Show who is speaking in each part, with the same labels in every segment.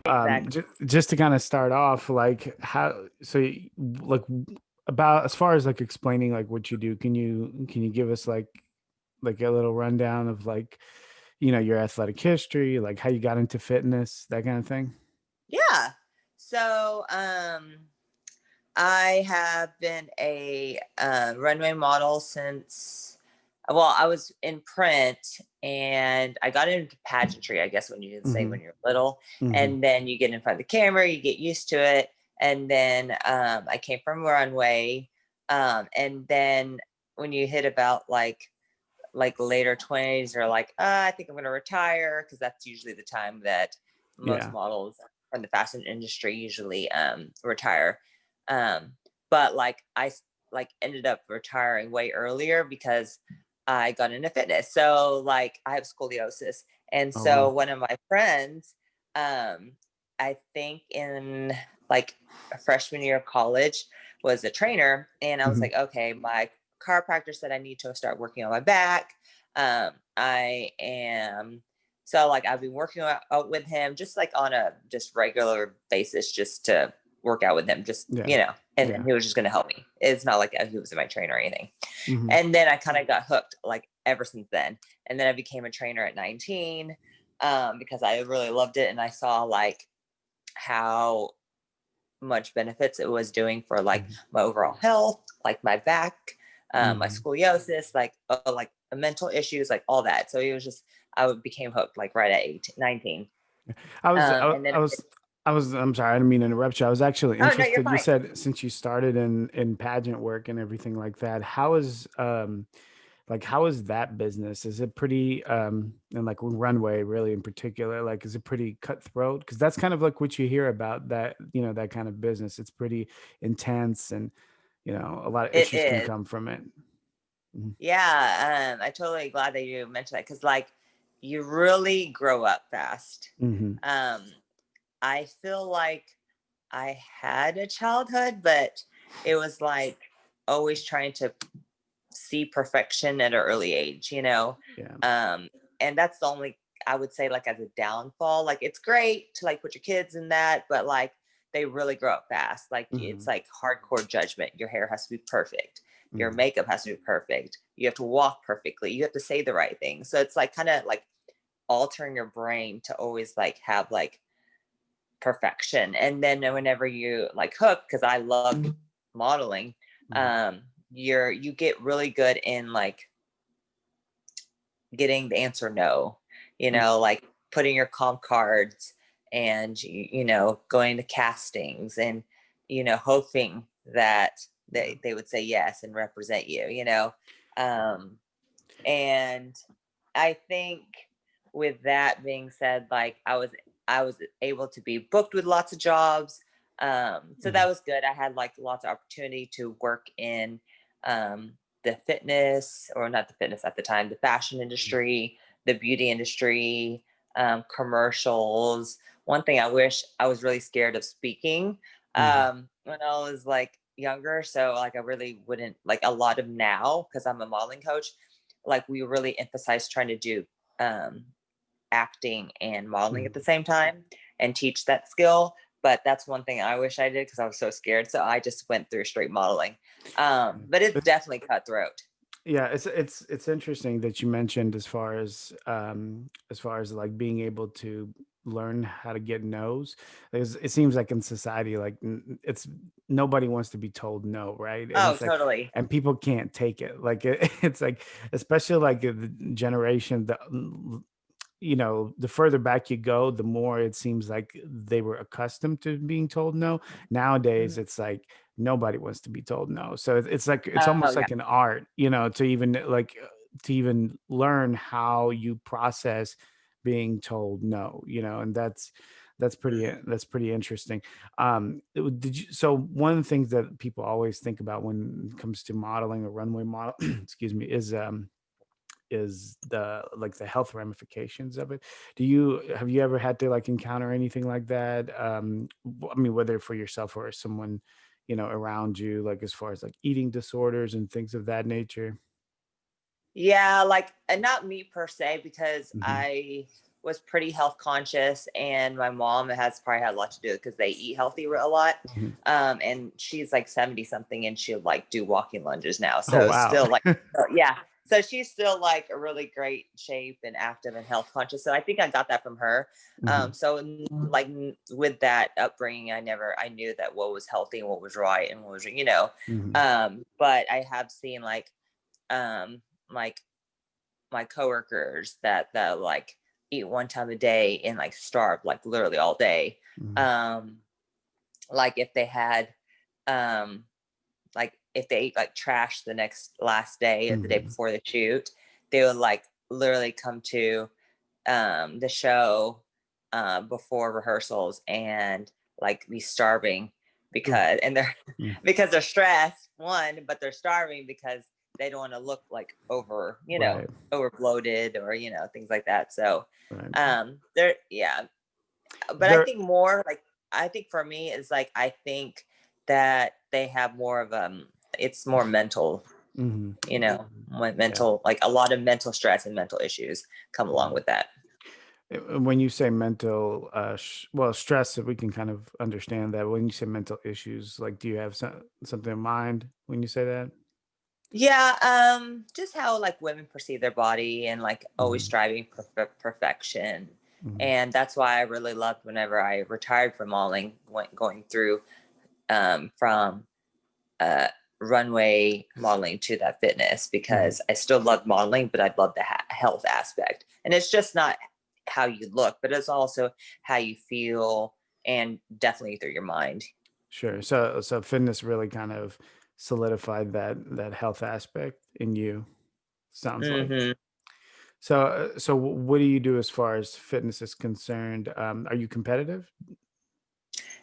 Speaker 1: Exactly.
Speaker 2: just to kind of start off, like like about as far as like explaining like what you do, can you give us like a little rundown of like, your athletic history, like how you got into fitness, that kind of thing?
Speaker 1: Yeah. So, I have been a runway model since, well, I was in print and I got into pageantry, I guess, when you did say
Speaker 2: Mm-hmm.
Speaker 1: when you're little.
Speaker 2: Mm-hmm.
Speaker 1: And then you get in front of the camera, you get used to it. And then I came from runway. And then when you hit about like later 20s or like, I think I'm going to retire, because that's usually the time that most
Speaker 2: Yeah.
Speaker 1: models from the fashion industry usually retire. um, but like like ended up retiring way earlier because I got into fitness. So like I have scoliosis, and
Speaker 2: Oh wow.
Speaker 1: so one of my friends, um, I think in like a freshman year of college, was a trainer, and I was
Speaker 2: Mm-hmm.
Speaker 1: like, okay, my chiropractor said I need to start working on my back. I am so like I've been working out with him just like on a just regular basis, just to work out with him, just
Speaker 2: Yeah.
Speaker 1: and then
Speaker 2: Yeah.
Speaker 1: he was just going to help me. It's not like he was my trainer or anything.
Speaker 2: Mm-hmm.
Speaker 1: And then I kind of got hooked like ever since then. And then I became a trainer at 19, because I really loved it, and I saw like how much benefits it was doing for like
Speaker 2: Mm-hmm.
Speaker 1: my overall health, like my back, my
Speaker 2: Mm-hmm.
Speaker 1: scoliosis, like mental issues, like all that. So it was just I became hooked like right at 18, 19.
Speaker 2: I was, I,
Speaker 1: And then
Speaker 2: I'm sorry, I didn't mean to interrupt you. I was actually
Speaker 1: oh no, you're
Speaker 2: interested. You
Speaker 1: fine.
Speaker 2: said since you started in pageant work and everything like that, how is that business? Is it pretty, and like runway really in particular, like, is it pretty cutthroat? Because that's kind of like what you hear about that, that kind of business. It's pretty intense and, a lot of
Speaker 1: It
Speaker 2: issues can
Speaker 1: is.
Speaker 2: come from it. Mhm.
Speaker 1: Yeah, I totally glad that you mentioned that, because like you really grow up fast.
Speaker 2: Mhm.
Speaker 1: Um, I feel like I had a childhood, but it was like always trying to see perfection at an early age, you know?
Speaker 2: Yeah.
Speaker 1: Um, and that's the only, I would say, like as a downfall. Like it's great to like put your kids in that, but like they really grow up fast. Like it's
Speaker 2: Mhm.
Speaker 1: like hardcore judgment. Your hair has to be perfect. Your
Speaker 2: Mhm.
Speaker 1: makeup has to be perfect. You have to walk perfectly. You have to say the right thing. So it's like kind of like altering your brain to always like have like perfection. And then whenever you like hook, because I love modeling,
Speaker 2: Mhm.
Speaker 1: you get really good in like getting the answer no,
Speaker 2: Mhm.
Speaker 1: like putting your comp cards, and going to castings, and hoping that
Speaker 2: Yeah.
Speaker 1: they would say yes and represent you, um and I think, with that being said, like I was able to be booked with lots of jobs. So that
Speaker 2: Mhm.
Speaker 1: was good. I had like lots of opportunity to work in the fitness, or not the fitness at the time, the fashion industry, the beauty industry, commercials. One thing I wish, I was really scared of speaking
Speaker 2: Mhm.
Speaker 1: when I was like younger. So like I really wouldn't like a lot of now, because I'm a modeling coach, like we really emphasize trying to do um, acting and modeling at
Speaker 2: Mhm.
Speaker 1: the same time and teach that skill. But that's one thing I wish I did, because I was so scared. So I just went through straight modeling. But it's
Speaker 2: It's
Speaker 1: definitely cutthroat.
Speaker 2: Yeah, it's interesting that you mentioned as far as like being able to learn how to get no's. Because it seems like in society, like it's nobody wants to be told no, right? And
Speaker 1: Oh,
Speaker 2: it's like,
Speaker 1: totally.
Speaker 2: and people can't take it. Like it's like, especially like the generation that, the further back you go, the more it seems like they were accustomed to being told no. Nowadays,
Speaker 1: Mhm.
Speaker 2: it's like nobody wants to be told no. So it's like it's
Speaker 1: Oh
Speaker 2: almost
Speaker 1: yeah.
Speaker 2: like an art, to even learn how you process being told no. And
Speaker 1: Mhm.
Speaker 2: that's pretty interesting. Did you? So one of the things that people always think about when it comes to modeling or runway model, excuse me, is the health ramifications of it. Have you ever had to like encounter anything like that? I mean, whether for yourself or someone, around you, like as far as like eating disorders and things of that nature.
Speaker 1: Yeah, like, and not me per se, because
Speaker 2: Hmm.
Speaker 1: I was pretty health conscious, and my mom has probably had a lot to do because they eat healthy a lot.
Speaker 2: Mhm.
Speaker 1: And she's like 70 something, and she'll like do walking lunges now.
Speaker 2: Oh,
Speaker 1: So it's
Speaker 2: wow.
Speaker 1: still like, yeah. So she's still like a really great shape and active and health conscious. So I think I got that from her.
Speaker 2: Mhm.
Speaker 1: Like with that upbringing, I knew that what was healthy and what was right and what was,
Speaker 2: Mhm.
Speaker 1: but I have seen um, like my coworkers that like eat one time a day and like starve like literally all day.
Speaker 2: Mhm.
Speaker 1: Um, like if they had, um, like if they ate like trash the next last day or the day
Speaker 2: Mhm.
Speaker 1: before the shoot, they would like literally come to the show before rehearsals and like be starving
Speaker 2: Ooh.
Speaker 1: because and they're
Speaker 2: Mm.
Speaker 1: because they're stressed one, but they're starving because they don't want to look like
Speaker 2: Right.
Speaker 1: over bloated or things like that. So
Speaker 2: Right.
Speaker 1: they're yeah,
Speaker 2: Is
Speaker 1: but I
Speaker 2: there
Speaker 1: think more like I think for me is like I think that they have more of it's more mental,
Speaker 2: Mhm. Yeah.
Speaker 1: mental, like a lot of mental stress and mental issues come along
Speaker 2: Right.
Speaker 1: with that.
Speaker 2: When you say mental, well, stress, we can kind of understand that. When you say mental issues, like, do you have something in mind when you say that?
Speaker 1: Yeah, just how like women perceive their body and like always
Speaker 2: Mhm.
Speaker 1: striving for perfection.
Speaker 2: Mhm.
Speaker 1: And that's why I really loved whenever I retired from modeling, going through from uh, runway modeling to that fitness,
Speaker 2: Mhm.
Speaker 1: because I still love modeling, but I love the health aspect. And it's just not how you look, but it's also how you feel and definitely through your mind.
Speaker 2: Sure. So fitness really kind of solidified that health aspect in you. Sounds like.
Speaker 1: Hmm.
Speaker 2: So what do you do as far as fitness is concerned? Are you competitive?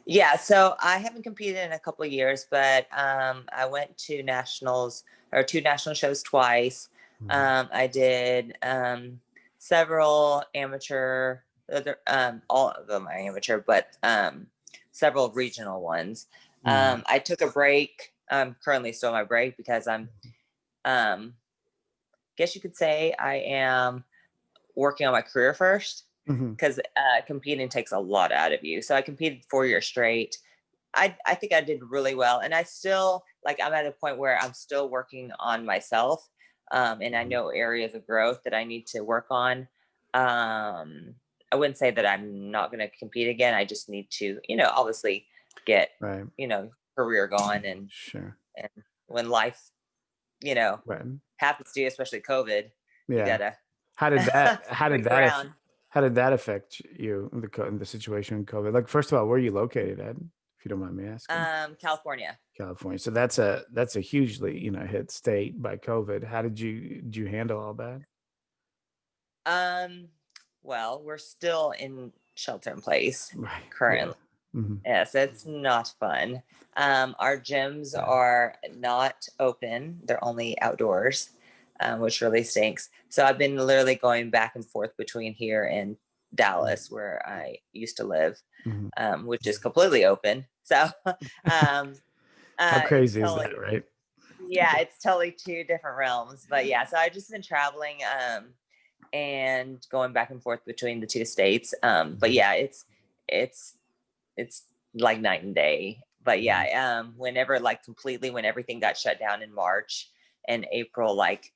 Speaker 1: Yeah, so I haven't competed in a couple of years, but I went to nationals or two national shows twice.
Speaker 2: Mhm.
Speaker 1: I did several amateur, all of them are amateur, but several regional ones.
Speaker 2: Mhm.
Speaker 1: I took a break. I'm currently still on my break because um, guess you could say I am working on my career first,
Speaker 2: Mhm.
Speaker 1: because competing takes a lot out of you. So I competed 4 years straight. I think I did really well, and I still like I'm at a point where I'm still working on myself, and I
Speaker 2: Mhm.
Speaker 1: know areas of growth that I need to work on. I wouldn't say that I'm not going to compete again. I just need to, obviously get,
Speaker 2: Right.
Speaker 1: career going, and
Speaker 2: Sure.
Speaker 1: and when life, you know,
Speaker 2: Right.
Speaker 1: happens to you, especially COVID, you
Speaker 2: Yeah.
Speaker 1: gotta
Speaker 2: How did that how did
Speaker 1: swing
Speaker 2: that aff
Speaker 1: around.
Speaker 2: how did that affect you in the situation in COVID? Like, first of all, where are you located at, if you don't mind me asking?
Speaker 1: California.
Speaker 2: California. So that's a hugely, hit state by COVID. How did you handle all that?
Speaker 1: Um, well, we're still in shelter in place
Speaker 2: Right. Yeah.
Speaker 1: currently.
Speaker 2: Mhm.
Speaker 1: Yes, it's not fun. Our gyms
Speaker 2: Right.
Speaker 1: are not open; they're only outdoors, which really stinks. So I've been literally going back and forth between here and
Speaker 2: Mhm.
Speaker 1: Dallas, where I used to live,
Speaker 2: Mhm.
Speaker 1: which is completely open. So um,
Speaker 2: How
Speaker 1: it's
Speaker 2: crazy is that,
Speaker 1: totally,
Speaker 2: right?
Speaker 1: yeah, it's totally two different realms. But yeah, so I've just been traveling. And going back and forth between the two states. But
Speaker 2: Mhm.
Speaker 1: yeah, it's it's like night and day. But
Speaker 2: Mhm.
Speaker 1: yeah, whenever like completely when everything got shut down in March and April, like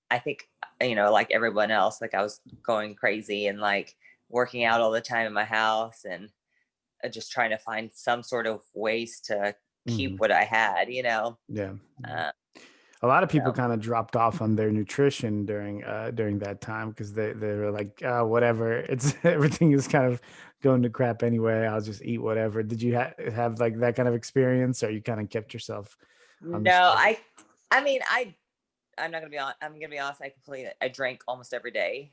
Speaker 1: I think like everyone else, like I was going crazy and like working out all the time in my house and just trying to find some sort of ways to keep
Speaker 2: Mhm.
Speaker 1: what I had.
Speaker 2: Yeah.
Speaker 1: Uh,
Speaker 2: A lot of people
Speaker 1: so
Speaker 2: kind of dropped off on their nutrition during that time because they were like, whatever, it's everything is kind of going to crap anyway. I'll just eat whatever. Did you have like that kind of experience, or you kind of kept yourself on the
Speaker 1: no,
Speaker 2: straight?
Speaker 1: I mean I'm not gonna be on. I'm gonna be honest. I drank almost every day,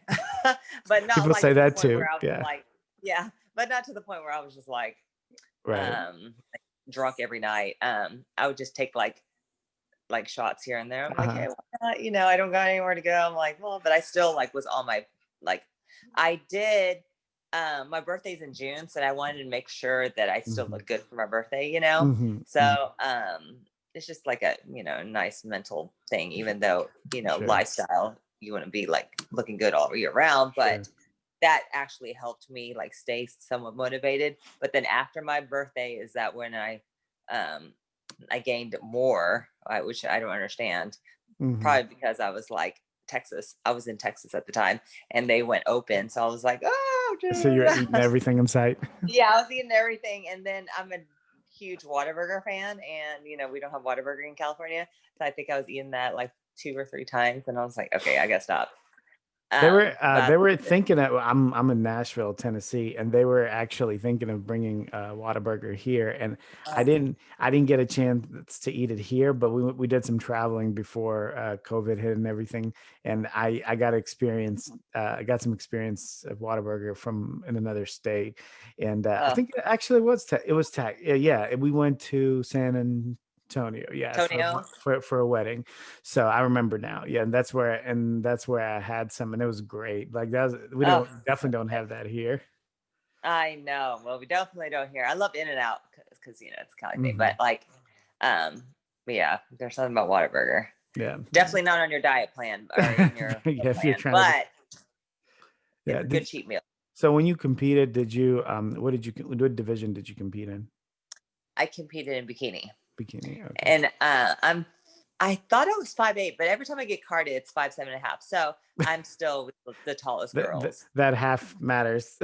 Speaker 1: but not
Speaker 2: People
Speaker 1: like
Speaker 2: say
Speaker 1: to the
Speaker 2: that
Speaker 1: point
Speaker 2: too.
Speaker 1: where I was
Speaker 2: Yeah.
Speaker 1: like, yeah, but not to the point where I was just
Speaker 2: Right.
Speaker 1: like drunk every night. I would just take like shots here and there. I'm like,
Speaker 2: Uh-huh.
Speaker 1: hey, why not? I don't got anywhere to go. I'm like, well, but I still like was on my like, I did. My birthday's in June, so I wanted to make sure that I still
Speaker 2: Hmm.
Speaker 1: look good for my birthday.
Speaker 2: Hmm. Hmm.
Speaker 1: So it's just like a nice mental thing, even though
Speaker 2: Sure.
Speaker 1: lifestyle you want to be like looking good all year round, but
Speaker 2: Sure.
Speaker 1: that actually helped me like stay somewhat motivated. But then after my birthday is that when um I gained more, which I don't understand.
Speaker 2: Hmm.
Speaker 1: Probably because I was like Texas. I was in Texas at the time, and they went open, so I was like, oh,
Speaker 2: So you're eating everything in sight.
Speaker 1: yeah, I was eating everything. And then I'm a huge Whataburger fan, and we don't have Whataburger in California, so I think I was eating that like 2 or 3 times, and I was like, okay, I gotta stop.
Speaker 2: They
Speaker 1: But
Speaker 2: were thinking that I'm in Nashville, Tennessee, and they were actually thinking of bringing Whataburger here, and I didn't get a chance to eat it here, but we did some traveling before COVID hit and everything, and I got I got some experience of Whataburger from in another state, and I think it actually it was yeah, we went to San Antonio, yeah,
Speaker 1: Antonio.
Speaker 2: for a wedding. So I remember now. Yeah, and that's where I had some, and it was great. Like we
Speaker 1: Oh,
Speaker 2: definitely don't have that here.
Speaker 1: I know. Well, we definitely don't hear. I love In and Out because it's kind of like me,
Speaker 2: Hmm.
Speaker 1: but like, um, yeah, there's something about Whataburger.
Speaker 2: Yeah, yeah,
Speaker 1: Definitely not on your diet plan or in your meal
Speaker 2: yeah. If you're
Speaker 1: plan,
Speaker 2: trying to,
Speaker 1: but
Speaker 2: yeah.
Speaker 1: it's a good cheat meal.
Speaker 2: So when you competed, did you what division did you compete in?
Speaker 1: I competed in bikini,
Speaker 2: Bikini. Okay.
Speaker 1: and I thought I was 5'8", but every time I get carded, it's 5'7.5". So I'm still with the tallest girls.
Speaker 2: That half matters.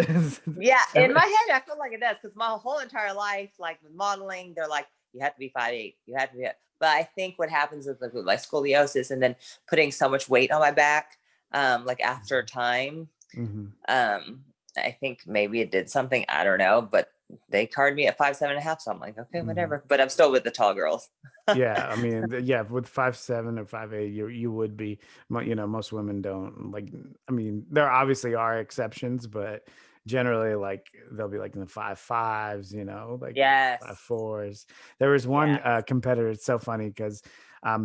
Speaker 1: Yeah, in my head, I feel like it does because my whole entire life, like with modeling, they're like, you have to be 5'8", you have to be. But I think what happens is like scoliosis and then putting so much weight on my back, like after time,
Speaker 2: Hmm.
Speaker 1: um, I think maybe it did something. I don't know, but they carded me at 5'7.5", so I'm like, okay,
Speaker 2: Hmm.
Speaker 1: whatever. But I'm still with the tall girls.
Speaker 2: Yeah, I mean, yeah, with 5'7" or 5'8", you would be. Most women don't like. I mean, there obviously are exceptions, but generally, like they'll be like in the 5'5s, like five
Speaker 1: Yes.
Speaker 2: fours. There was one
Speaker 1: Yeah.
Speaker 2: competitor. It's so funny because, I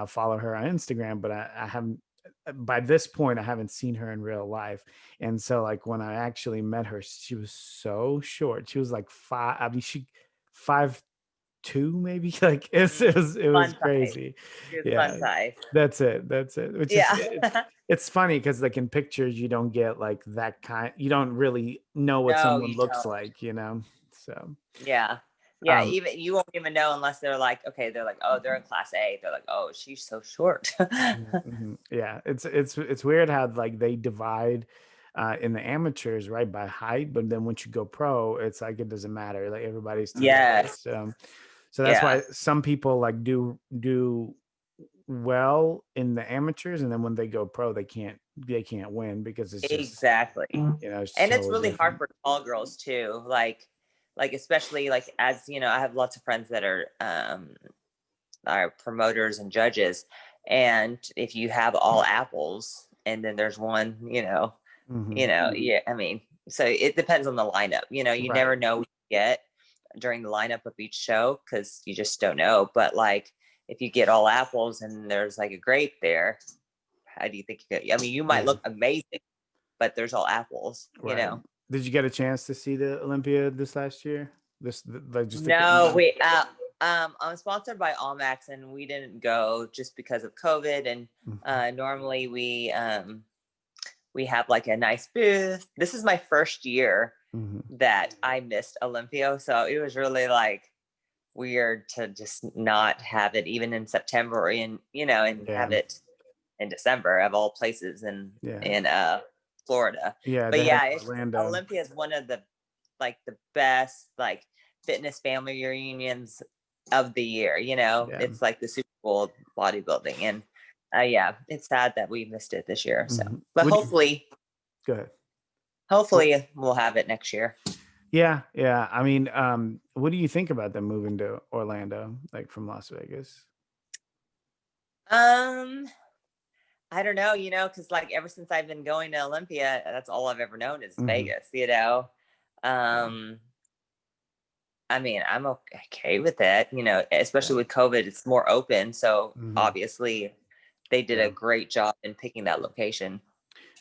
Speaker 2: follow her on Instagram, but I haven't. By this point, I haven't seen her in real life, and so like when I actually met her, she was so short. She was like five. I mean, she 5'2" maybe. Like it was
Speaker 1: Fun size.
Speaker 2: crazy.
Speaker 1: It was fun
Speaker 2: Yeah,
Speaker 1: size.
Speaker 2: that's it, which is
Speaker 1: Yeah.
Speaker 2: it's funny because like in pictures you don't get like that kind, you don't really know what
Speaker 1: No,
Speaker 2: someone
Speaker 1: you
Speaker 2: looks
Speaker 1: don't.
Speaker 2: like, so
Speaker 1: Yeah. Yeah.
Speaker 2: um
Speaker 1: Even you won't even know unless they're like, okay, they're like, oh, they're in class A. They're like, oh, she's so short.
Speaker 2: mhm, mhm. Yeah, it's weird how like they divide in the amateurs, right, by height, but then once you go pro, it's like it doesn't matter, like everybody's together.
Speaker 1: Yes.
Speaker 2: So that's
Speaker 1: Yeah.
Speaker 2: why some people like do well in the amateurs, and then when they go pro they can't win because it's just
Speaker 1: Exactly.
Speaker 2: it's
Speaker 1: And it's
Speaker 2: so
Speaker 1: really hard
Speaker 2: different.
Speaker 1: for tall girls too. Like especially like as I have lots of friends that are promoters and judges. And if you have all apples and then there's one,
Speaker 2: Hmm.
Speaker 1: yeah, I mean, so it depends on the lineup. You
Speaker 2: Right.
Speaker 1: never know what you get during the lineup of each show because you just don't know. But like if you get all apples and there's like a grape there, how do you think you get? I mean, you might
Speaker 2: Yeah.
Speaker 1: look amazing, but there's all apples.
Speaker 2: Right. Did you get a chance to see the Olympia this last year? Like just
Speaker 1: No, I'm sponsored by Allmax, and we didn't go just because of COVID. And
Speaker 2: Mhm.
Speaker 1: normally we have like a nice booth. This is my first year
Speaker 2: Mhm.
Speaker 1: that I missed Olympia, so it was really like weird to just not have it even in September or and
Speaker 2: Yeah.
Speaker 1: have it in December of all places
Speaker 2: Yeah.
Speaker 1: in Florida.
Speaker 2: Yeah,
Speaker 1: But
Speaker 2: they had
Speaker 1: yeah, it's
Speaker 2: Orlando.
Speaker 1: Olympia is one of the best like fitness family reunions of the year.
Speaker 2: Yeah.
Speaker 1: It's like the Super Bowl bodybuilding, and yeah, it's sad that we missed it this year. So,
Speaker 2: Mhm.
Speaker 1: but
Speaker 2: What do you Go ahead. What
Speaker 1: hopefully we'll have it next year.
Speaker 2: Yeah, yeah. I mean, what do you think about them moving to Orlando, like from Las Vegas?
Speaker 1: Um, I don't know, because like ever since I've been going to Olympia, that's all I've ever known is
Speaker 2: Mhm.
Speaker 1: Vegas.
Speaker 2: Yeah.
Speaker 1: Um, I mean, I'm okay with it,
Speaker 2: Yeah.
Speaker 1: especially with COVID, it's more open. So
Speaker 2: Mhm.
Speaker 1: obviously they did a
Speaker 2: Yeah.
Speaker 1: great job in picking that location.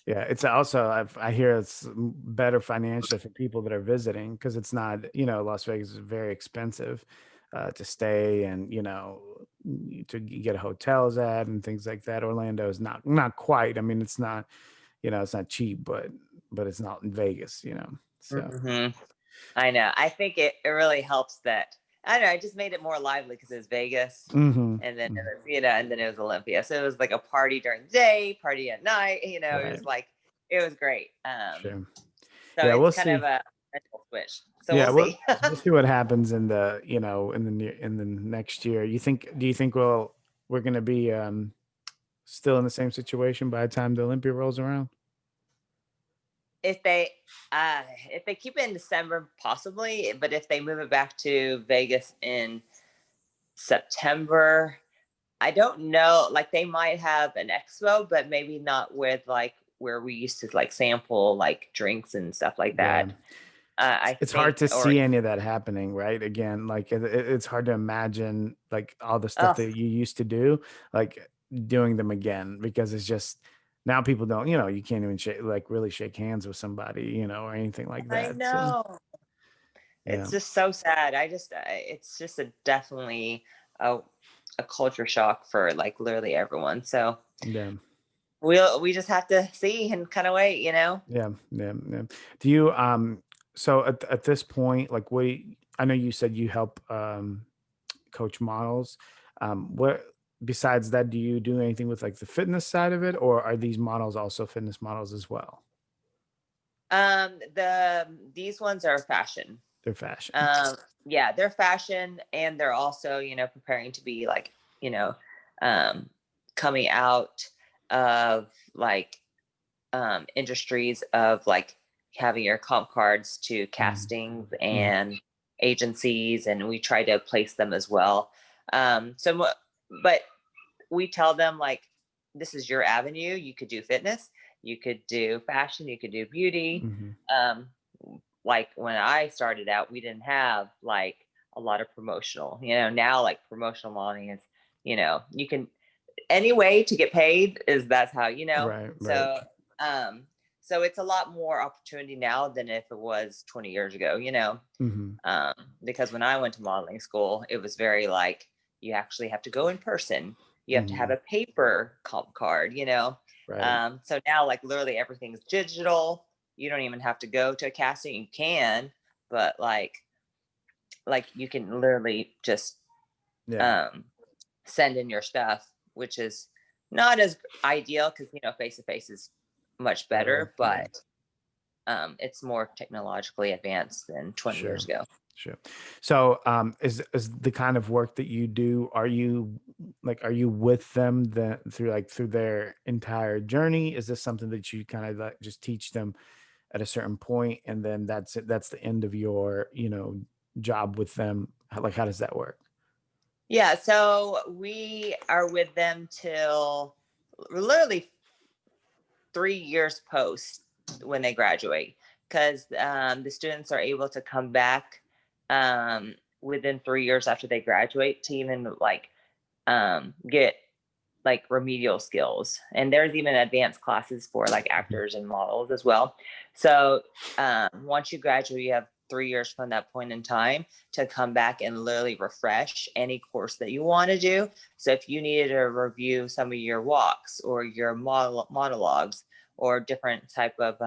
Speaker 2: Yeah, it's also I hear it's better financially for people that are visiting because it's not, Las Vegas is very expensive to stay and to get hotels at and things like that. Orlando is not quite. I mean, it's not it's not cheap, but but it's not in Vegas, So
Speaker 1: Hmm. I know. I think it really helps that, I don't know, I just made it more lively because it was Vegas,
Speaker 2: hmm
Speaker 1: and then it was, and then it was Olympia. So it was like a party during the day, party at night, it
Speaker 2: right,
Speaker 1: was like, it was great.
Speaker 2: sure.
Speaker 1: So
Speaker 2: Yeah,
Speaker 1: it's
Speaker 2: we'll
Speaker 1: kind of
Speaker 2: see.
Speaker 1: a mental switch. So
Speaker 2: Yeah,
Speaker 1: we'll see.
Speaker 2: we'll see what happens in the in the next year. Do you think we're gonna be still in the same situation by the time the Olympia rolls around?
Speaker 1: If they if they keep it in December, possibly, but if they move it back to Vegas in September, I don't know. Like they might have an expo, but maybe not with like where we used to like sample like drinks and stuff like
Speaker 2: Yeah.
Speaker 1: that. I
Speaker 2: It's hard
Speaker 1: think,
Speaker 2: to
Speaker 1: or
Speaker 2: see any of that happening, right? Again, like it's hard to imagine like all the stuff
Speaker 1: oh,
Speaker 2: that you used to do, like doing them again because it's just now people don't, you can't even like really shake hands with somebody, or anything like
Speaker 1: I
Speaker 2: that. So
Speaker 1: know.
Speaker 2: yeah,
Speaker 1: It's just so sad. It's just a definitely a, a culture shock for like literally everyone. So
Speaker 2: yeah,
Speaker 1: we just have to see and kind of wait.
Speaker 2: yeah. Do you so at this point, like I know you said you help coach models. What besides that, do you do anything with like the fitness side of it, or are these models also fitness models as well?
Speaker 1: These ones are fashion.
Speaker 2: They're fashion.
Speaker 1: Um, yeah, they're fashion, and they're also, preparing to be like, you know, um, coming out of like industries of like having your comp cards to
Speaker 2: Mhm,
Speaker 1: castings
Speaker 2: mhm,
Speaker 1: and agencies, and we try to place them as well. But we tell them like, this is your avenue. You could do fitness, you could do fashion, you could do beauty.
Speaker 2: mhm.
Speaker 1: Um, like when I started out, we didn't have like a lot of promotional. Now like promotional modeling is, you can, any way to get paid is, that's how.
Speaker 2: Right, right.
Speaker 1: So so it's a lot more opportunity now than if it was 20 years ago.
Speaker 2: Mhm.
Speaker 1: um, because when I went to modeling school, it was very like, you actually have to go in person. You have to have
Speaker 2: Mhm.
Speaker 1: a paper comp card.
Speaker 2: Right.
Speaker 1: So now, like, literally everything's digital. You don't even have to go to a casting. You can, but like you can literally just
Speaker 2: Yeah.
Speaker 1: um, send in your stuff, which is not as ideal because face to face is much
Speaker 2: Better.
Speaker 1: better,
Speaker 2: Yeah.
Speaker 1: but it's more technologically advanced than 20 years
Speaker 2: Sure.
Speaker 1: ago.
Speaker 2: Sure. So, is the kind of work that you do, are you with them through their entire journey? Is this something that you kind of like just teach them at a certain point and then that's it, that's the end of your, job with them? Like, how does that work?
Speaker 1: Yeah, so we are with them till literally 3 years post when they graduate, because the students are able to come back within 3 years after they graduate to even like get like remedial skills, and there's even advanced classes for like
Speaker 2: Mhm.
Speaker 1: actors and models as well. So once you graduate, you have 3 years from that point in time to come back and literally refresh any course that you want to do. So if you needed to review some of your walks or your monologues or different type of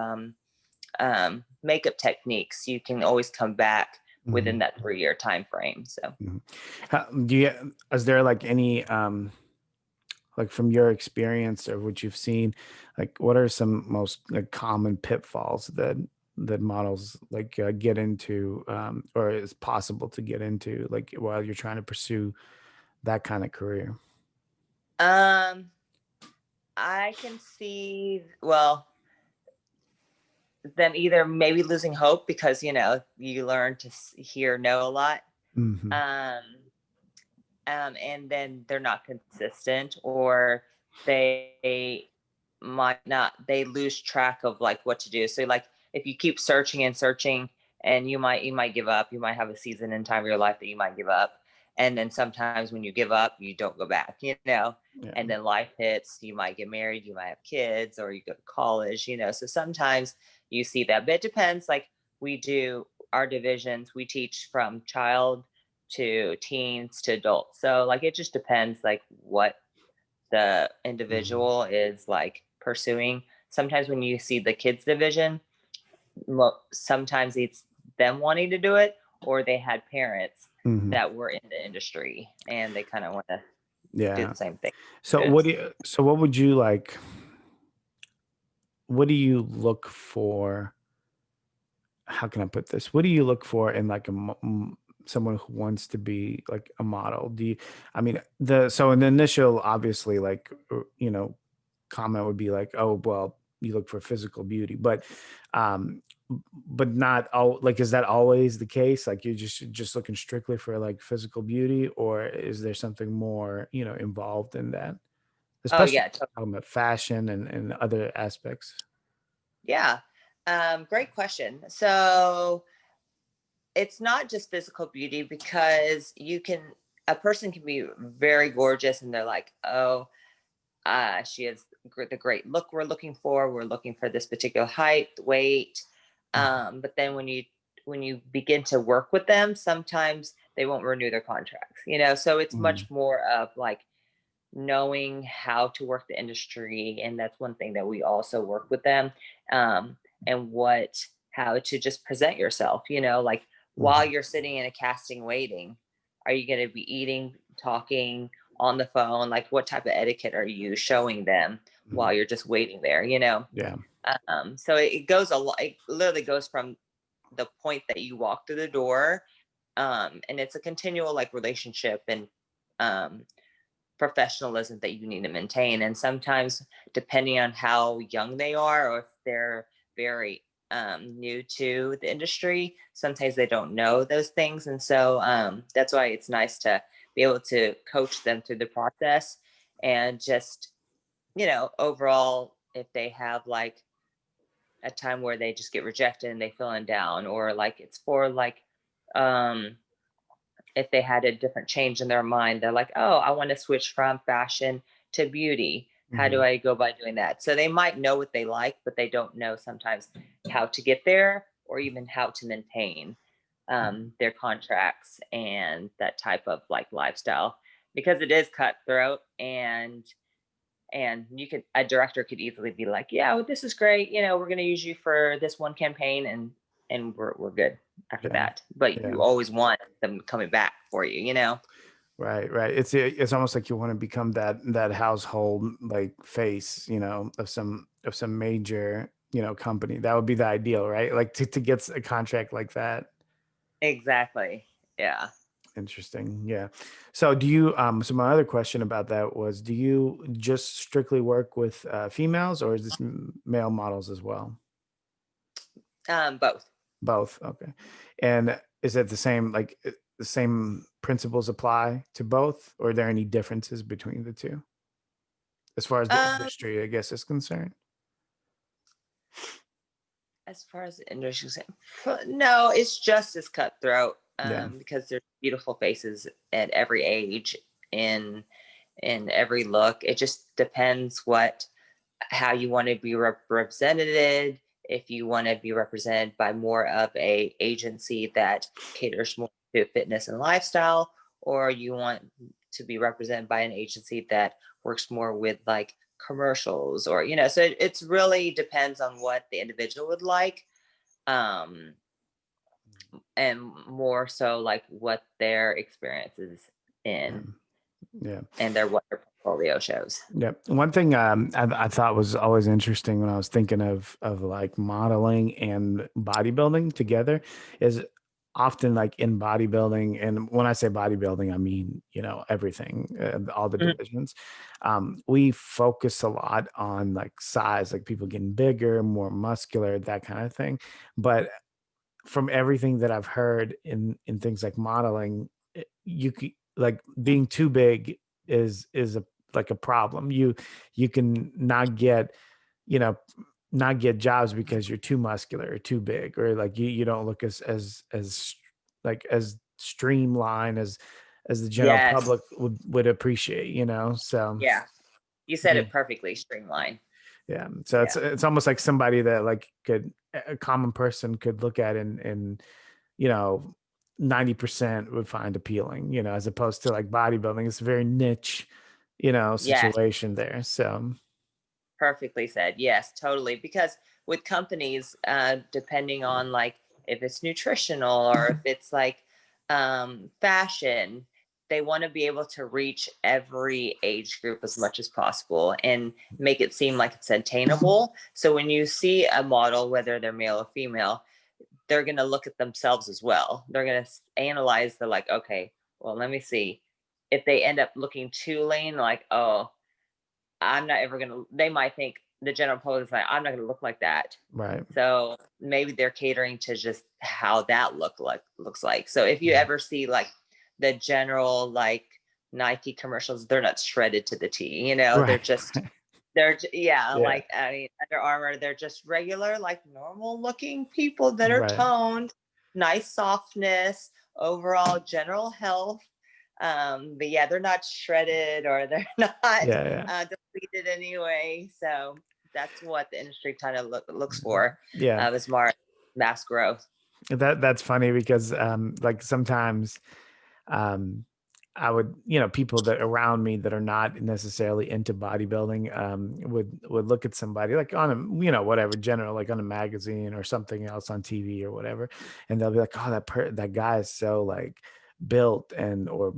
Speaker 1: makeup techniques, you can always come back within
Speaker 2: Mhm.
Speaker 1: that 3-year time frame. So
Speaker 2: Mhm. Is there like any, like from your experience or what you've seen, like what are some most like common pitfalls that models like get into, or is possible to get into like while you're trying to pursue that kind of career?
Speaker 1: um I can see, well, them either maybe losing hope because you learn to hear no a lot,
Speaker 2: Hmm.
Speaker 1: um, and then they're not consistent, or they might not, they lose track of like what to do. So like if you keep searching and searching, and you might give up. You might have a season in time of your life that you might give up, and then sometimes when you give up, you don't go back.
Speaker 2: Yeah.
Speaker 1: And then life hits. You might get married, you might have kids, or you go to college. So sometimes you see that, but it depends. Like we do our divisions, we teach from child to teens to adults. So like it just depends like what the
Speaker 2: Hmm.
Speaker 1: individual is like pursuing. Sometimes when you see the kids division, sometimes it's them wanting to do it, or they had parents
Speaker 2: Hmm.
Speaker 1: that were in the industry and they kind of want to do
Speaker 2: Yeah.
Speaker 1: the same thing.
Speaker 2: So
Speaker 1: Good.
Speaker 2: what would you like, what do you look for? How can I put this? What do you look for in like someone who wants to be like a model? Do you, I mean, so in the initial, obviously, like, comment would be like, oh, well, you look for physical beauty, um, but not all, like, is that always the case? Like you're just looking strictly for like physical beauty, or is there something more, involved in that?
Speaker 1: Oh
Speaker 2: Especially
Speaker 1: yeah,
Speaker 2: talking about fashion and other aspects.
Speaker 1: yeah. Great question. So it's not just physical beauty, because a person can be very gorgeous and they're like, oh, she has the great look we're looking for. We're looking for this particular height, weight.
Speaker 2: Mhm.
Speaker 1: But then when you begin to work with them, sometimes they won't renew their contracts. So it's
Speaker 2: Mhm.
Speaker 1: much more of like knowing how to work the industry, and that's one thing that we also work with them. um, and how to just present yourself, like while
Speaker 2: Mhm.
Speaker 1: you're sitting in a casting waiting, are you going to be eating, talking on the phone? Like what type of etiquette are you showing them while
Speaker 2: Mhm.
Speaker 1: you're just waiting there?
Speaker 2: Yeah.
Speaker 1: So it goes a lot. It literally goes from the point that you walk through the door, and it's a continual like relationship and um, professionalism that you need to maintain. And sometimes, depending on how young they are, or if they're very new to the industry, sometimes they don't know those things. And so that's why it's nice to be able to coach them through the process. And just, overall, if they have like a time where they just get rejected and they feeling down, or like it's for like, um, if they had a different change in their mind, they're like, oh, I want to switch from fashion to beauty. How do
Speaker 2: Mhm.
Speaker 1: I go by doing that? So they might know what they like, but they don't know sometimes how to get there, or even how to maintain
Speaker 2: Mhm.
Speaker 1: their contracts and that type of like lifestyle, because it is cutthroat. And a director could easily be like, yeah, well, this is great, we're going to use you for this one campaign, and we're good after
Speaker 2: Yeah.
Speaker 1: that. But
Speaker 2: Yeah.
Speaker 1: you always want them coming back for you.
Speaker 2: Right, right. It's almost like you want to become that household like face, of some major, company. That would be the ideal, right? Like to get a contract like that.
Speaker 1: Exactly. Yeah.
Speaker 2: Interesting. Yeah. So do you so my other question about that was, do you just strictly work with females, or is this male models as well?
Speaker 1: Both.
Speaker 2: Both. Okay. And is it the same, like the same principles apply to both, or are there any differences between the two as far as the
Speaker 1: um
Speaker 2: industry, I guess, is concerned?
Speaker 1: as far as the industry is no, it's just as cutthroat,
Speaker 2: Yeah.
Speaker 1: because there's beautiful faces at every age, in every look. It just depends how you want to be represented. If you want to be represented by more of a agency that caters more to fitness and lifestyle, or you want to be represented by an agency that works more with like commercials, or so it's really depends on what the individual would like, um and more so like what their experience is
Speaker 2: Yeah.
Speaker 1: in,
Speaker 2: Yeah.
Speaker 1: and what their portfolio shows.
Speaker 2: Yeah. One thing I thought was always interesting when I was thinking of like modeling and bodybuilding together is often like in bodybuilding. And when I say bodybuilding, I mean, everything, all the
Speaker 1: Mhm.
Speaker 2: divisions. We focus a lot on like size, like people getting bigger, more muscular, that kind of thing. But from everything that I've heard in things like modeling, you could like being too big is a like a problem. You can not get, you know, not get jobs because you're too muscular or too big, or like you don't look as like as streamlined as the general
Speaker 1: Yes.
Speaker 2: public would appreciate, so
Speaker 1: Yeah. You said
Speaker 2: yeah.
Speaker 1: it perfectly, streamline.
Speaker 2: Yeah. So
Speaker 1: Yeah.
Speaker 2: it's almost like somebody that like could a common person could look at and you know 90% would find appealing, as opposed to like bodybuilding. It's a very niche,
Speaker 1: Yes.
Speaker 2: situation there. So
Speaker 1: Perfectly said. Yes, totally. Because with companies, depending on like if it's nutritional or if it's like fashion, they want to be able to reach every age group as much as possible and make it seem like it's attainable. So when you see a model, whether they're male or female, they're going to look at themselves as well. They're going to analyze the like, okay, well, let me see. If they end up looking too lean, like, oh, I'm not ever going to, they might think the general public is like, I'm not going to look like that.
Speaker 2: Right.
Speaker 1: So maybe they're catering to just how that looks like. So if you ever see like the general like Nike commercials, they're not shredded to the T, you know, they're
Speaker 2: Right.
Speaker 1: just yeah, like I mean, Under Armour, they're just regular, like normal looking people that are
Speaker 2: Right.
Speaker 1: toned, nice softness, overall general health. But yeah, they're not shredded or they're not
Speaker 2: Yeah.
Speaker 1: depleted anyway. So that's what the industry kind of looks for,
Speaker 2: Yeah.
Speaker 1: as more mass growth.
Speaker 2: That's funny because like sometimes I would, people that around me that are not necessarily into bodybuilding would look at somebody like on a, whatever, general, like on a magazine or something else on TV or whatever, and they'll be like, oh, that guy is so like built and or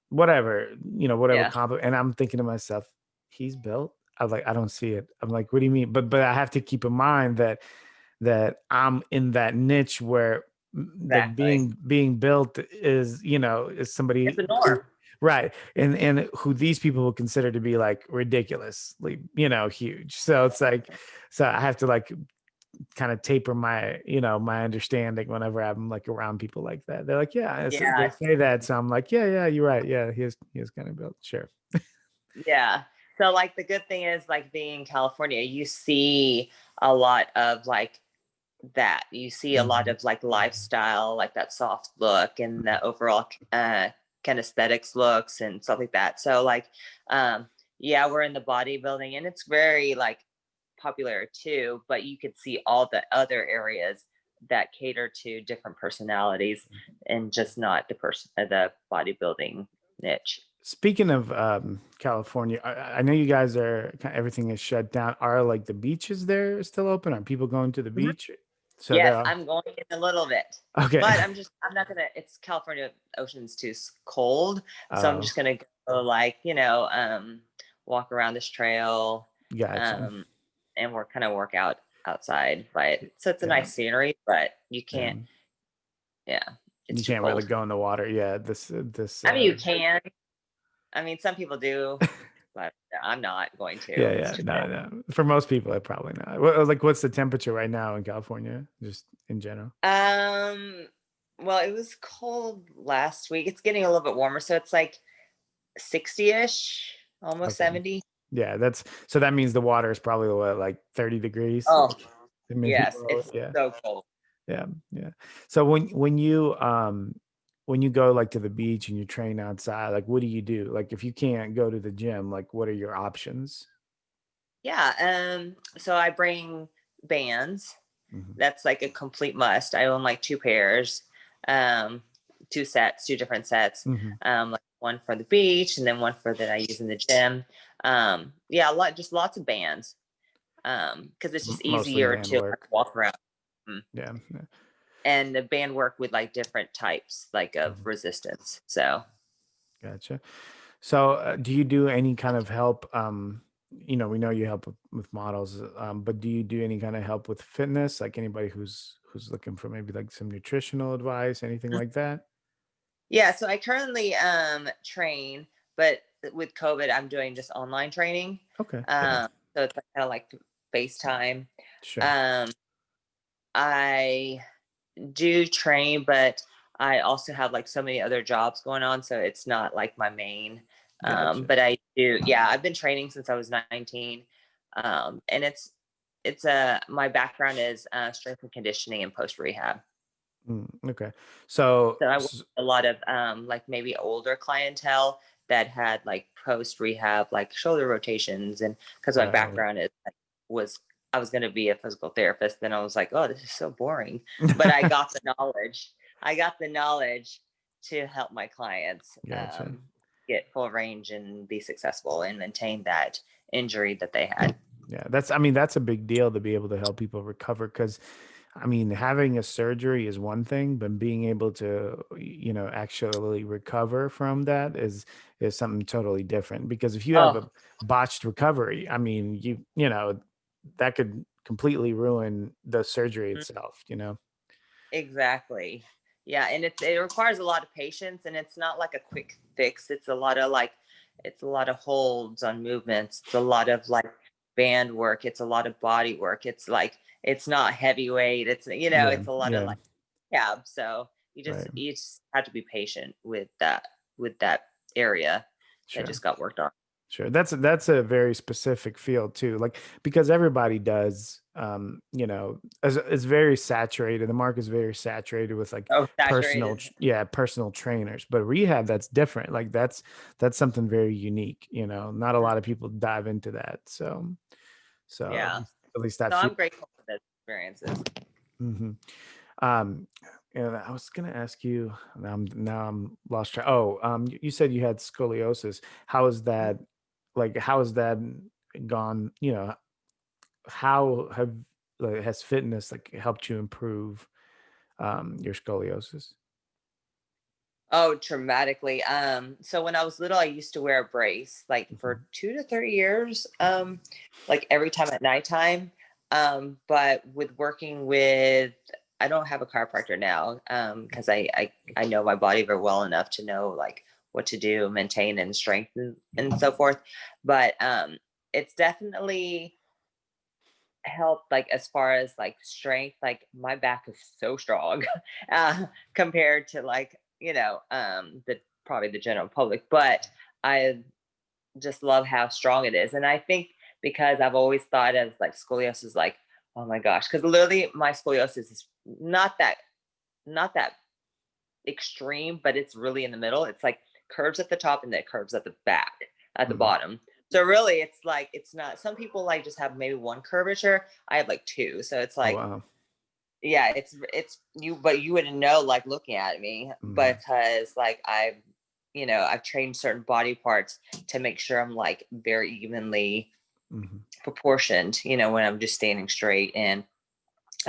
Speaker 2: whatever, whatever
Speaker 1: Yeah,
Speaker 2: compliment. And I'm thinking to myself, he's built. I was like, I don't see it. I'm like, what do you mean? But I have to keep in mind that I'm in that niche where that
Speaker 1: exactly.
Speaker 2: being built is, is somebody
Speaker 1: It's a
Speaker 2: who,
Speaker 1: norm.
Speaker 2: right. And who these people will consider to be like ridiculously, huge. So it's like, so I have to like kind of taper my, my understanding whenever I'm like around people like that. They're like, yeah, they
Speaker 1: Yeah,
Speaker 2: say that. So I'm like, yeah, you're right. Yeah, he is kind of built. Sure.
Speaker 1: yeah. So like the good thing is like being in California, you see a lot of like that. You see a lot
Speaker 2: Mhm.
Speaker 1: of like lifestyle, like that soft look and the overall kind of aesthetics looks and stuff like that. So like yeah, we're in the bodybuilding and it's very like popular too, but you could see all the other areas that cater to different personalities and just not the bodybuilding niche.
Speaker 2: Speaking of California, I know you guys are everything is shut down. Are like the beaches there still open? Are people going to the
Speaker 1: Mhm.
Speaker 2: beach? So
Speaker 1: Yes,
Speaker 2: they're
Speaker 1: I'm going in a little bit,
Speaker 2: okay.
Speaker 1: but I'm not gonna. It's California, ocean's too cold, so I'm
Speaker 2: Oh,
Speaker 1: just gonna go like walk around this trail,
Speaker 2: gotcha.
Speaker 1: um, and work kind of work out outside. But so it's a
Speaker 2: Yeah,
Speaker 1: nice scenery, but you
Speaker 2: yeah.
Speaker 1: can't. Yeah, it's
Speaker 2: You
Speaker 1: too
Speaker 2: can't really
Speaker 1: cold.
Speaker 2: go in the water. Yeah, this.
Speaker 1: I mean, you can. I mean, some people do, but I'm not going to. It's
Speaker 2: Yeah.
Speaker 1: too
Speaker 2: No,
Speaker 1: cold.
Speaker 2: no. For most people, it probably not. Like, what's the temperature right now in California, just in general?
Speaker 1: Um, well, it was cold last week. It's getting a little bit warmer, so it's like 60-ish, almost
Speaker 2: Okay.
Speaker 1: 70.
Speaker 2: Yeah, that's so that means the water is probably what, like 30 degrees,
Speaker 1: Oh,
Speaker 2: maybe
Speaker 1: yes,
Speaker 2: below it.
Speaker 1: it's
Speaker 2: Yeah.
Speaker 1: so cold.
Speaker 2: Yeah. So when you go like to the beach and you train outside, like what do you do? Like if you can't go to the gym, like what are your options?
Speaker 1: Yeah, so I bring bands.
Speaker 2: Mhm.
Speaker 1: That's like a complete must. I own like two pairs, um, two different sets.
Speaker 2: Mhm.
Speaker 1: Like one for the beach and then one for that I use in the gym. Yeah, just lots of bands. Because it's just
Speaker 2: Mostly
Speaker 1: easier
Speaker 2: band
Speaker 1: to like,
Speaker 2: work.
Speaker 1: walk around. Mm.
Speaker 2: Yeah.
Speaker 1: And the band work with like different types like of
Speaker 2: Mhm.
Speaker 1: resistance. So
Speaker 2: Gotcha. So do you do any kind of help? We know you help with models, but do you do any kind of help with fitness? Like anybody who's looking for maybe like some nutritional advice, anything like that?
Speaker 1: yeah, so I currently train, but with COVID, I'm doing just online training.
Speaker 2: Okay. Yeah.
Speaker 1: So it's kind of like FaceTime.
Speaker 2: Sure.
Speaker 1: Um, I do train, but I also have like so many other jobs going on, so it's not like my main.
Speaker 2: Gotcha.
Speaker 1: But I do, yeah, I've been training since I was 19, and it's my background is strength and conditioning and post rehab.
Speaker 2: Okay. So,
Speaker 1: So I work with a lot of like maybe older clientele that had like post rehab like shoulder rotations, and because my
Speaker 2: right.
Speaker 1: background was I was going to be a physical therapist, then I was like, oh, this is so boring. But I got the knowledge. I got the knowledge to help my clients
Speaker 2: Gotcha.
Speaker 1: get full range and be successful and maintain that injury that they had.
Speaker 2: Yeah, that's a big deal to be able to help people recover, because having a surgery is one thing, but being able to, actually recover from that is something totally different. Because if you have
Speaker 1: Oh,
Speaker 2: a botched recovery, that could completely ruin the surgery itself,
Speaker 1: exactly. Yeah, and it requires a lot of patience, and it's not like a quick fix. It's a lot of holds on movements. It's a lot of like band work. It's a lot of body work. It's like it's not heavyweight.
Speaker 2: Yeah,
Speaker 1: it's a lot of
Speaker 2: yeah,
Speaker 1: like yeah. So
Speaker 2: right.
Speaker 1: you just have to be patient with that area that
Speaker 2: Sure.
Speaker 1: just got worked on.
Speaker 2: Sure. That's a very specific field too. Like, because everybody does, as it's very saturated. The market is very saturated with like
Speaker 1: Oh, saturated.
Speaker 2: personal trainers. But rehab, that's different. Like that's something very unique. Not a lot of people dive into that. So
Speaker 1: Yeah.
Speaker 2: at least that
Speaker 1: So
Speaker 2: field.
Speaker 1: I'm grateful for those experiences.
Speaker 2: Hmm. Um, and I was gonna ask you. Now I'm lost track. Oh, you said you had scoliosis. How is that? Like, how has that gone? How have like, has fitness like helped you improve your scoliosis?
Speaker 1: Oh, dramatically. So when I was little, I used to wear a brace like for
Speaker 2: Mhm,
Speaker 1: 2 to 3 years, like every time at nighttime. But with working with, I don't have a chiropractor now, because I know my body very well enough to know like what to do, maintain and strengthen and so forth. But it's definitely helped like as far as like strength. Like my back is so strong compared to like the probably the general public, but I just love how strong it is. And I think because I've always thought of like scoliosis like, oh my gosh, because literally my scoliosis is not that extreme, but it's really in the middle. It's like curves at the top and then curves at the back, at the
Speaker 2: mhm.
Speaker 1: bottom. So really it's like it's not, some people like just have maybe one curvature. I have like two. So it's
Speaker 2: Oh
Speaker 1: like,
Speaker 2: wow.
Speaker 1: yeah, it's you, but you wouldn't know like looking at me
Speaker 2: Mhm,
Speaker 1: because like I've trained certain body parts to make sure I'm like very evenly
Speaker 2: mhm,
Speaker 1: proportioned, when I'm just standing straight. And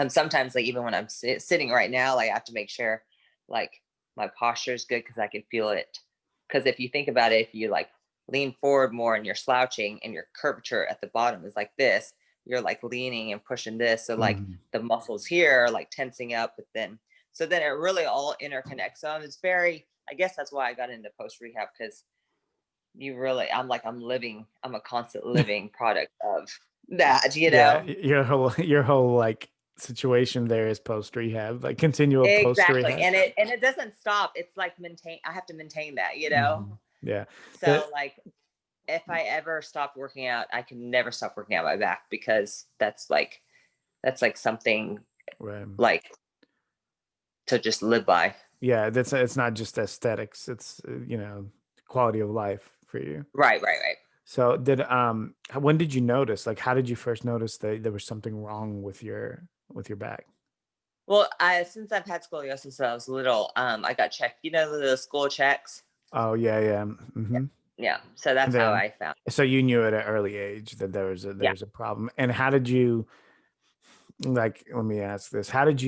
Speaker 1: sometimes like even when I'm sitting right now, like I have to make sure like my posture is good because I can feel it. Because if you think about it, if you like lean forward more and you're slouching and your curvature at the bottom is like this, you're like leaning and pushing this. So like
Speaker 2: mhm.
Speaker 1: the muscles here are like tensing up, but then so then it really all interconnects. So it's very, I guess that's why I got into post rehab, because I'm a constant living product of
Speaker 2: Yeah,
Speaker 1: that.
Speaker 2: your whole like situation there is post rehab, like continual post
Speaker 1: Exactly.
Speaker 2: rehab.
Speaker 1: And it doesn't stop. It's like I have to maintain that.
Speaker 2: Mhm. Yeah.
Speaker 1: So
Speaker 2: That
Speaker 1: like if I ever stop working out, I can never stop working out my back, because that's like something
Speaker 2: right.
Speaker 1: like to just live by.
Speaker 2: Yeah, it's not just aesthetics, it's quality of life for you.
Speaker 1: Right, right, right.
Speaker 2: So when did you notice, like how did you first notice that there was something wrong with your back?
Speaker 1: Well, I since I've had scoliosis since I was little, I got checked. The school checks.
Speaker 2: Oh yeah, yeah.
Speaker 1: Yeah.
Speaker 2: Hmm.
Speaker 1: Yeah. So
Speaker 2: And
Speaker 1: that's how
Speaker 2: then
Speaker 1: I found.
Speaker 2: so you knew at an early age that there
Speaker 1: Yeah.
Speaker 2: was a problem. And how did you, like, let me ask this. Did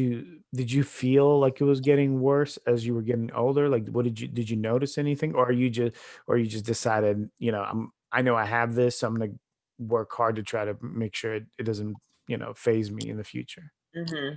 Speaker 2: you feel like it was getting worse as you were getting older? Like, what did you notice anything, or you just decided, I know I have this, so I'm gonna work hard to try to make sure it doesn't, phase me in the future.
Speaker 1: Hmm.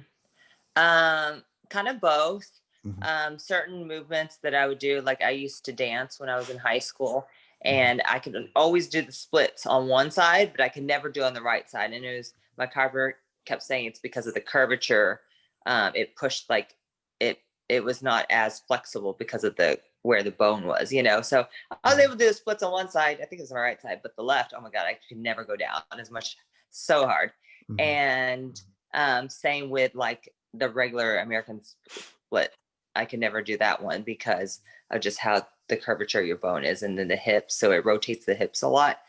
Speaker 1: Kind of both.
Speaker 2: Hmm.
Speaker 1: Certain movements that I would do, like I used to dance when I was in high school,
Speaker 2: Hmm.
Speaker 1: and I could always do the splits on one side, but I could never do on the right side. And it was my chiropractor kept saying it's because of the curvature. It pushed like it it was not as flexible because of the where the bone was. So I was able to do the splits on one side. I think it was on the right side, but the left, oh my god, I could never go down as much. So hard.
Speaker 2: Hmm.
Speaker 1: And same with like the regular American split. I can never do that one because of just how the curvature of your bone is, and then the hips. So it rotates the hips a lot.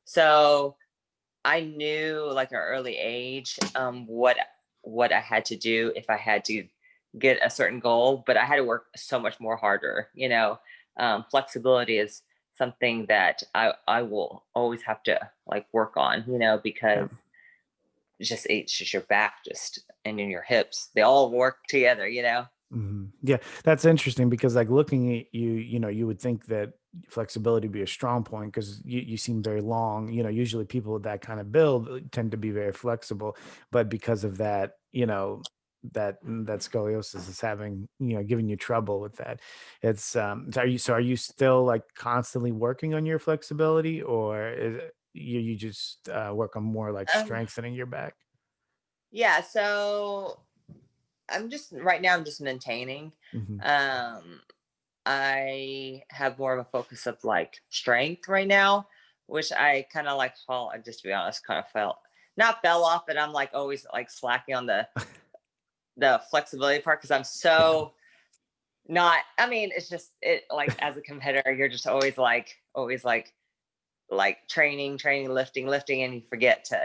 Speaker 1: So I knew like an early age what I had to do if I had to get a certain goal, but I had to work so much more harder. Flexibility is something that I will always have to like work on,
Speaker 2: Yeah.
Speaker 1: because it's just your back just and in your hips. They all work together.
Speaker 2: Yeah, that's interesting because like looking at you, you would think that flexibility would be a strong point because you seem very long. Usually people with that kind of build tend to be very flexible, but because of that, that scoliosis is having, giving you trouble with that. It's so are you still like constantly working on your flexibility, or you just work on more like
Speaker 1: Um,
Speaker 2: strengthening your back?
Speaker 1: yeah, so right now I'm just maintaining.
Speaker 2: Hmm.
Speaker 1: Um I have more of a focus of like strength right now, which I kind of like fall, just to be honest, kind of not fell off, but I'm like always like slacking on the flexibility part because I'm
Speaker 2: Yeah.
Speaker 1: so not, I mean, it's just it like as a competitor, you're just always like training, lifting, and you forget to,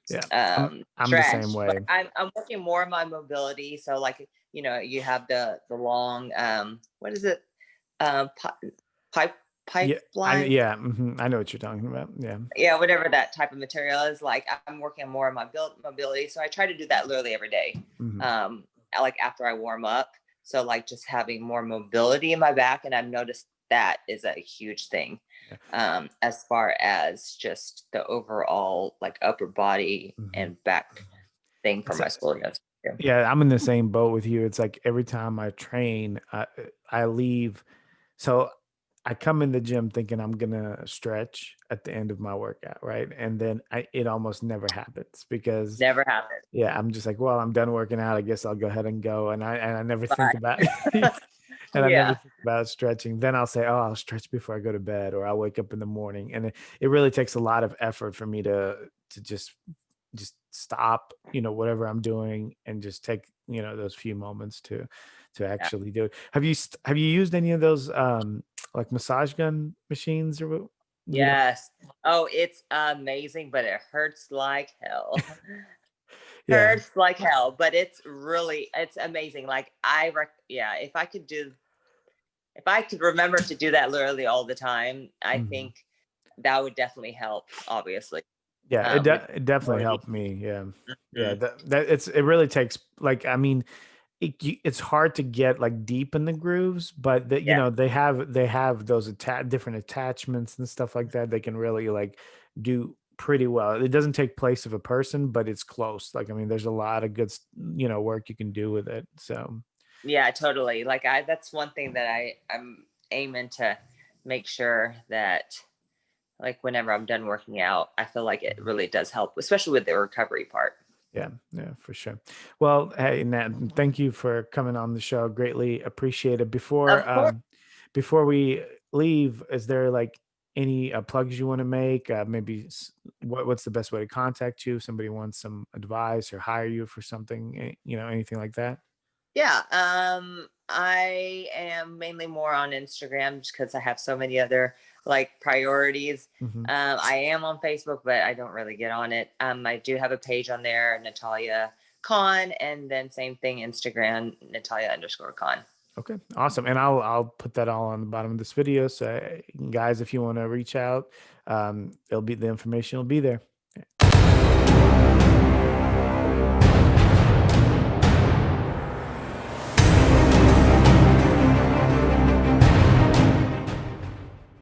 Speaker 2: Yeah. I'm the same
Speaker 1: stretch. But
Speaker 2: way.
Speaker 1: I'm working more on my mobility. So like, you have the long what is it? Pipe
Speaker 2: Yeah, I
Speaker 1: pipeline.
Speaker 2: yeah, I know what you're talking about. Yeah.
Speaker 1: Yeah, whatever that type of material is. Like I'm working more on my build mobility. So I try to do that literally every day.
Speaker 2: Mhm.
Speaker 1: Um, like after I warm up. So like just having more mobility in my back. And I've noticed that is a huge thing.
Speaker 2: Yeah.
Speaker 1: As far as just the overall like upper body
Speaker 2: Mhm.
Speaker 1: and back thing for
Speaker 2: It's
Speaker 1: my
Speaker 2: a
Speaker 1: scoliosis.
Speaker 2: Yeah, I'm in the same boat with you. It's like every time I train, I leave. So I come in the gym thinking I'm gonna stretch at the end of my workout, right? And then it almost never happens because
Speaker 1: Never happened.
Speaker 2: yeah, I'm just like, well, I'm done working out. I guess I'll go ahead and go. And I never think
Speaker 1: But
Speaker 2: about and I never
Speaker 1: yeah.
Speaker 2: think about stretching. Then I'll say, oh, I'll stretch before I go to bed, or I'll wake up in the morning. And it really takes a lot of effort for me to just stop, whatever I'm doing and just take, those few moments to
Speaker 1: Yeah.
Speaker 2: actually do it. Have you used any of those like massage gun machines or
Speaker 1: Yes. Oh, it's amazing, but it hurts like hell.
Speaker 2: yeah.
Speaker 1: Hurts like hell, but it's amazing. Like yeah, if I could remember to do that literally all the time, I
Speaker 2: Mhm.
Speaker 1: think that would definitely help, obviously,
Speaker 2: Yeah,
Speaker 1: with
Speaker 2: it definitely
Speaker 1: mobility.
Speaker 2: helped me. Yeah. Yeah,
Speaker 1: Mhm.
Speaker 2: it really takes like I mean it's hard to get like deep in the grooves, but
Speaker 1: Yeah.
Speaker 2: they have those different attachments and stuff like that. They can really like do pretty well. It doesn't take place of a person, but it's close. Like I mean, there's a lot of good work you can do with it. So
Speaker 1: Yeah, totally. Like that's one thing that I'm aiming to make sure that like whenever I'm done working out, I feel like it really does help, especially with the recovery part.
Speaker 2: yeah, yeah, for sure. Well, hey, Nat, thank you for coming on the show. Greatly appreciated.
Speaker 1: Of course.
Speaker 2: Before we leave, is there like any plugs you want to make? Maybe what's the best way to contact you? If somebody wants some advice or hire you for something, anything like that.
Speaker 1: Yeah, I am mainly more on Instagram just because I have so many other like priorities.
Speaker 2: Hmm.
Speaker 1: I am on Facebook, but I don't really get on it. I do have a page on there, Natalia Kahn, and then same thing, Instagram, Natalia_Kahn.
Speaker 2: Okay, awesome. And I'll put that all on the bottom of this video. So guys, if you want to reach out, the information will be there.